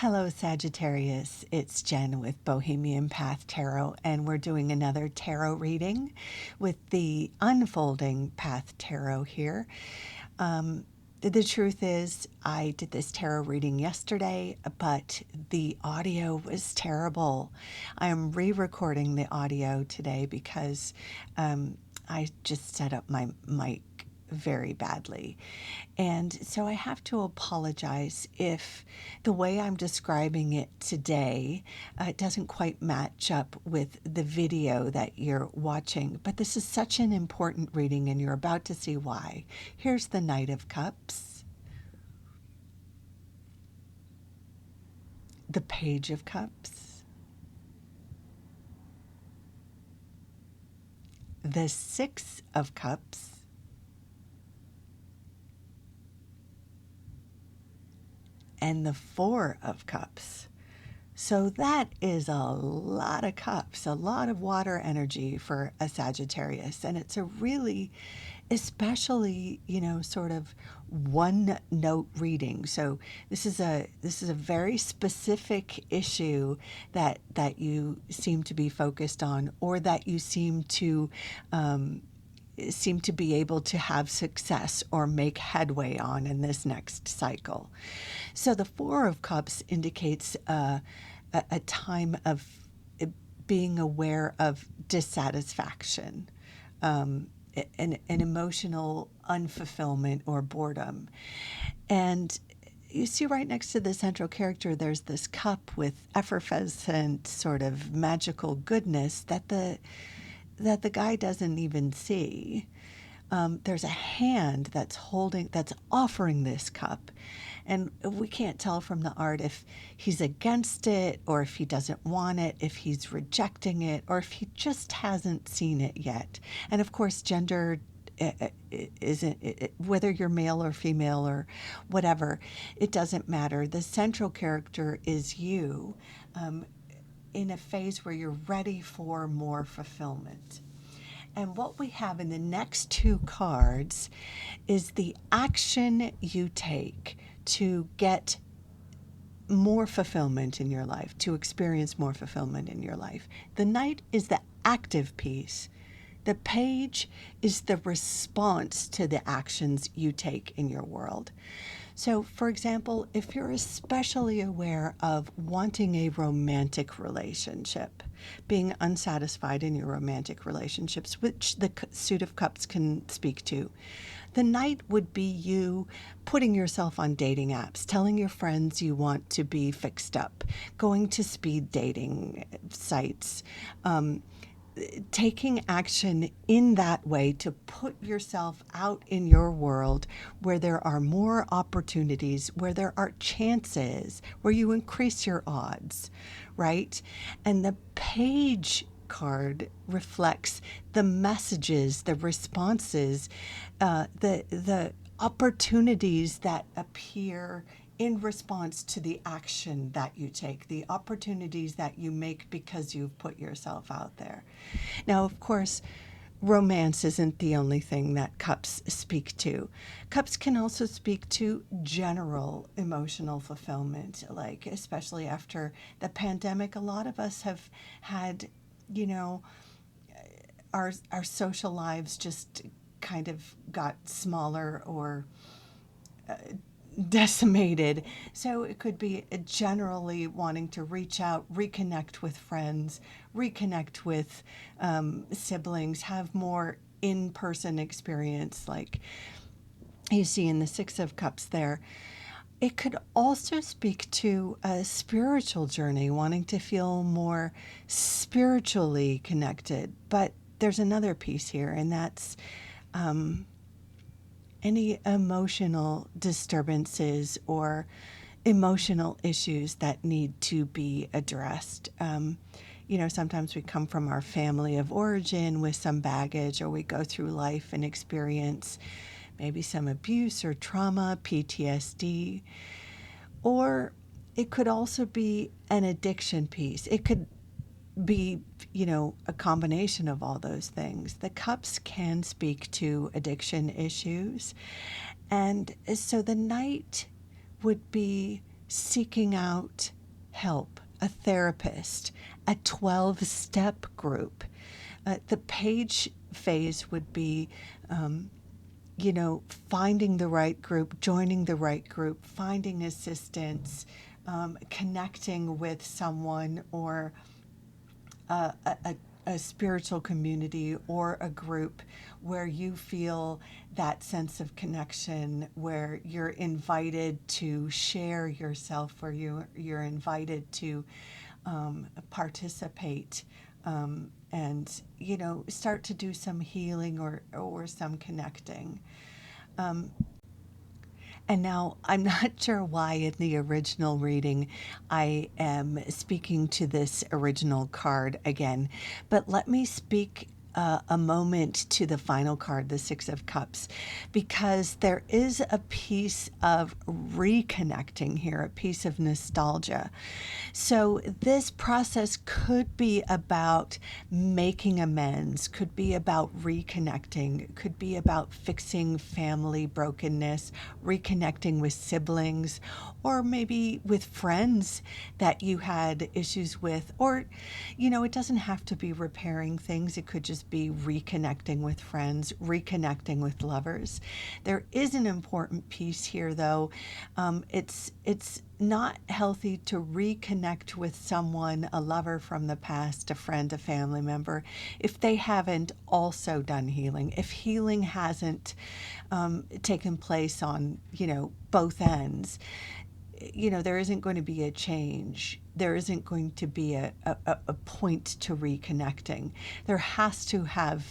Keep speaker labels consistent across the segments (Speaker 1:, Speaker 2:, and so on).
Speaker 1: Hello, Sagittarius. It's Jen with Bohemian Path Tarot, and we're doing another tarot reading with the unfolding Path Tarot here. The truth is, I did this tarot reading yesterday, but the audio was terrible. I am re recording the audio today because I just set up my mic very badly. And so I have to apologize if the way I'm describing it today doesn't quite match up with the video that you're watching. But this is such an important reading, and you're about to see why. Here's the Knight of Cups, the Page of Cups, the Six of Cups, and the Four of Cups. So that is a lot of cups, a lot of water energy for a Sagittarius. And it's a really, especially, sort of one note reading. So this is a very specific issue that you seem to be focused on, or that you seem to be able to have success or make headway on in this next cycle. So the Four of Cups indicates a time of being aware of dissatisfaction, an emotional unfulfillment or boredom. And you see right next to the central character, there's this cup with effervescent sort of magical goodness that the guy doesn't even see. There's a hand that's offering this cup, and we can't tell from the art if he's against it, or if he doesn't want it, if he's rejecting it, or if he just hasn't seen it yet. And of course, gender isn't, whether you're male or female or whatever, it doesn't matter. The central character is you, in a phase where you're ready for more fulfillment. And what we have in the next two cards is the action you take to get more fulfillment in your life, to experience more fulfillment in your life. The Knight is the active piece. The Page is the response to the actions you take in your world. So, for example, if you're especially aware of wanting a romantic relationship, being unsatisfied in your romantic relationships, which the Suit of Cups can speak to, the Knight would be you putting yourself on dating apps, telling your friends you want to be fixed up, going to speed dating sites, taking action in that way to put yourself out in your world where there are more opportunities, where there are chances, where you increase your odds, right? And the Page card reflects the messages, the responses, the opportunities that appear in response to the action that you take, the opportunities that you make because you've put yourself out there. Now, of course, romance isn't the only thing that cups speak to. Cups can also speak to general emotional fulfillment, like especially after the pandemic, a lot of us have had, our social lives just kind of got smaller or decimated. So it could be generally wanting to reach out, reconnect with friends, reconnect with siblings, have more in-person experience, like you see in the Six of Cups there. It could also speak to a spiritual journey, wanting to feel more spiritually connected. But there's another piece here, and that's any emotional disturbances or emotional issues that need to be addressed. Sometimes we come from our family of origin with some baggage, or we go through life and experience maybe some abuse or trauma, PTSD. Or it could also be an addiction piece. It could be, a combination of all those things. The cups can speak to addiction issues. And so the Knight would be seeking out help, a therapist, a 12-step group. The page phase would be, finding the right group, joining the right group, finding assistance, connecting with someone or a spiritual community or a group where you feel that sense of connection, where you're invited to share yourself, where you're invited to participate, and start to do some healing or some connecting. And now I'm not sure why in the original reading I am speaking to this original card again, but let me speak a moment to the final card, the Six of Cups, because there is a piece of reconnecting here, a piece of nostalgia. So this process could be about making amends, could be about reconnecting, could be about fixing family brokenness, reconnecting with siblings, or maybe with friends that you had issues with. Or, it doesn't have to be repairing things. It could just be reconnecting with friends, reconnecting with lovers. There is an important piece here, though. It's not healthy to reconnect with someone, a lover from the past, a friend, a family member, if they haven't also done healing, if healing hasn't taken place on, both ends. There isn't going to be a change. There isn't going to be a point to reconnecting. There has to have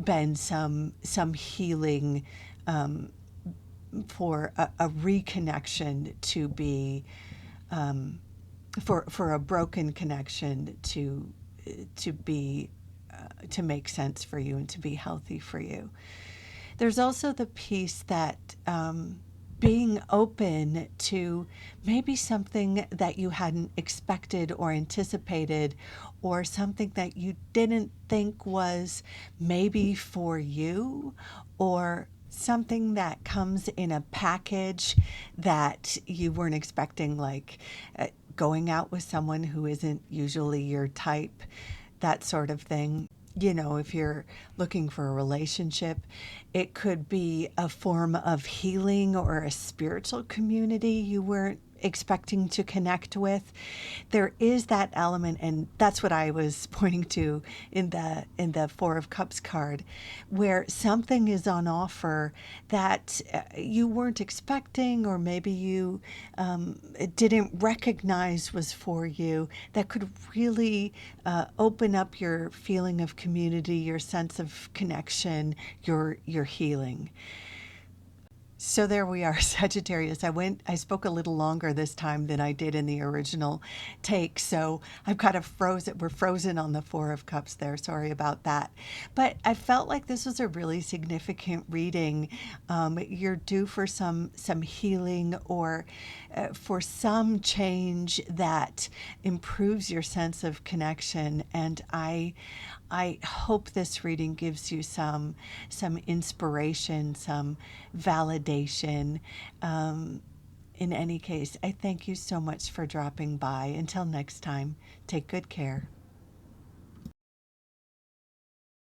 Speaker 1: been some healing for a reconnection to be, for a broken connection to be, to make sense for you and to be healthy for you. There's also the piece that being open to maybe something that you hadn't expected or anticipated, or something that you didn't think was maybe for you, or something that comes in a package that you weren't expecting, like going out with someone who isn't usually your type, that sort of thing. If you're looking for a relationship, it could be a form of healing or a spiritual community you weren't expecting to connect with. There is that element, and that's what I was pointing to in the Four of Cups card, where something is on offer that you weren't expecting, or maybe you didn't recognize was for you, that could really open up your feeling of community, your sense of connection, your healing. So there we are, Sagittarius. I spoke a little longer this time than I did in the original take. So I've kind of we're frozen on the Four of Cups there. Sorry about that. But I felt like this was a really significant reading. You're due for some healing, or for some change that improves your sense of connection. And I hope this reading gives you some inspiration, some validation. In any case, I thank you so much for dropping by. Until next time, take good care.